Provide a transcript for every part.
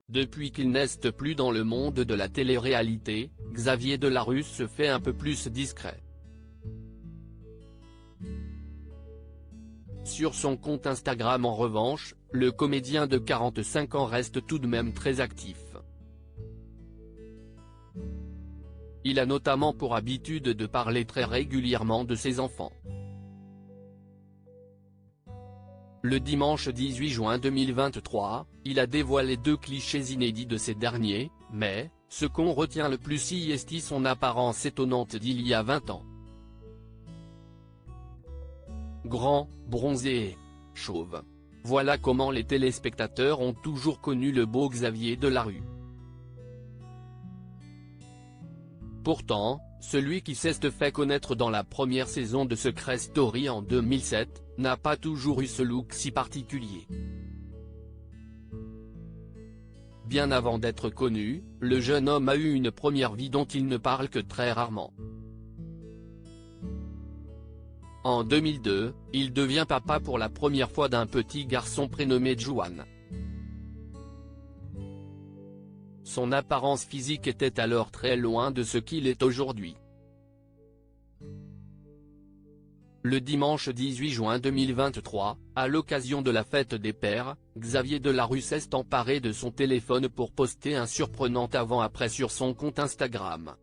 Depuis qu'il n'est plus dans le monde de la télé-réalité, Xavier Delarue se fait un peu plus discret. Sur son compte Instagram en revanche, le comédien de 45 ans reste tout de même très actif. Il a notamment pour habitude de parler très régulièrement de ses enfants. Le dimanche 18 juin 2023, il a dévoilé 2 clichés inédits de ces derniers, mais, ce qu'on retient le plus c'est son apparence étonnante d'il y a 20 ans. Grand, bronzé et chauve. Voilà comment les téléspectateurs ont toujours connu le beau Xavier Delarue. Pourtant, celui qui s'est fait connaître dans la première saison de Secret Story en 2007, n'a pas toujours eu ce look si particulier. Bien avant d'être connu, le jeune homme a eu une première vie dont il ne parle que très rarement. En 2002, il devient papa pour la première fois d'un petit garçon prénommé Juan. Son apparence physique était alors très loin de ce qu'il est aujourd'hui. Le dimanche 18 juin 2023, à l'occasion de la fête des pères, Xavier Delarue s'est emparé de son téléphone pour poster un surprenant avant-après sur son compte Instagram.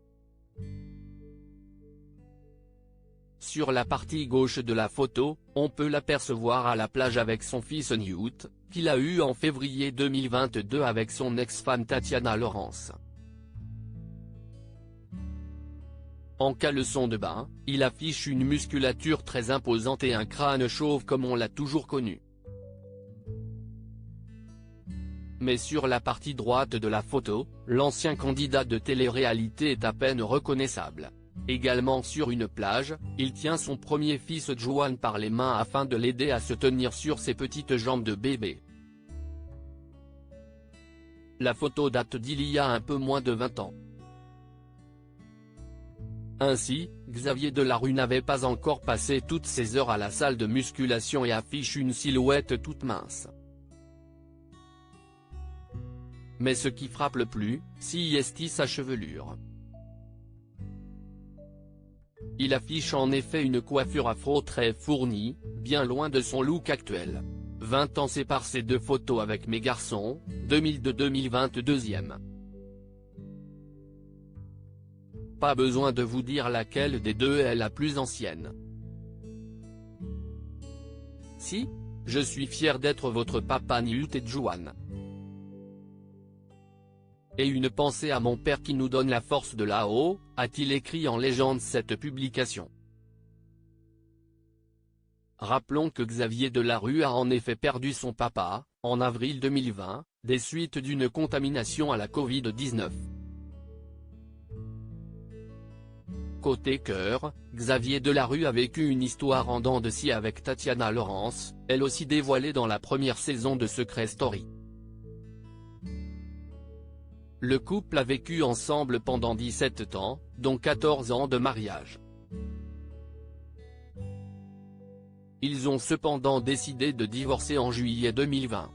Sur la partie gauche de la photo, on peut l'apercevoir à la plage avec son fils Newt, qu'il a eu en février 2022 avec son ex-femme Tatiana Laurence. En caleçon de bain, il affiche une musculature très imposante et un crâne chauve comme on l'a toujours connu. Mais sur la partie droite de la photo, l'ancien candidat de télé-réalité est à peine reconnaissable. Également sur une plage, il tient son premier fils Juan par les mains afin de l'aider à se tenir sur ses petites jambes de bébé. La photo date d'il y a un peu moins de 20 ans. Ainsi, Xavier Delarue n'avait pas encore passé toutes ses heures à la salle de musculation et affiche une silhouette toute mince. Mais ce qui frappe le plus, c'est sa chevelure. Il affiche en effet une coiffure afro très fournie, bien loin de son look actuel. 20 ans séparent ces deux photos avec Mes garçons, 2002-2022. Pas besoin de vous dire laquelle des deux est la plus ancienne. Si, je suis fier d'être votre papa Newt et Juan. Et une pensée à mon père qui nous donne la force de là-haut, a-t-il écrit en légende cette publication. Rappelons que Xavier Delarue a en effet perdu son papa, en avril 2020, des suites d'une contamination à la Covid-19. Côté cœur, Xavier Delarue a vécu une histoire en dents de scie avec Tatiana Laurence, elle aussi dévoilée dans la première saison de Secret Story. Le couple a vécu ensemble pendant 17 ans, dont 14 ans de mariage. Ils ont cependant décidé de divorcer en juillet 2020.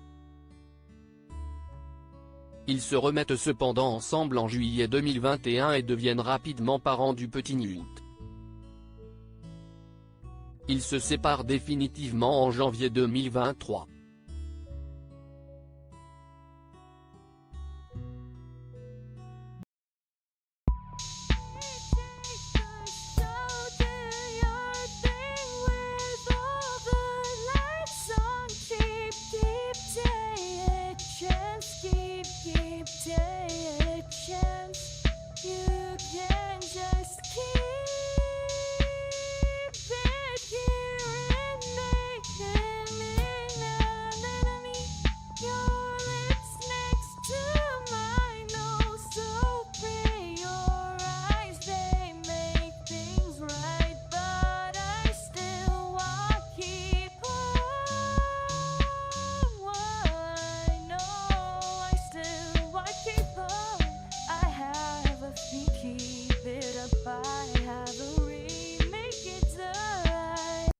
Ils se remettent cependant ensemble en juillet 2021 et deviennent rapidement parents du petit Newt. Ils se séparent définitivement en janvier 2023.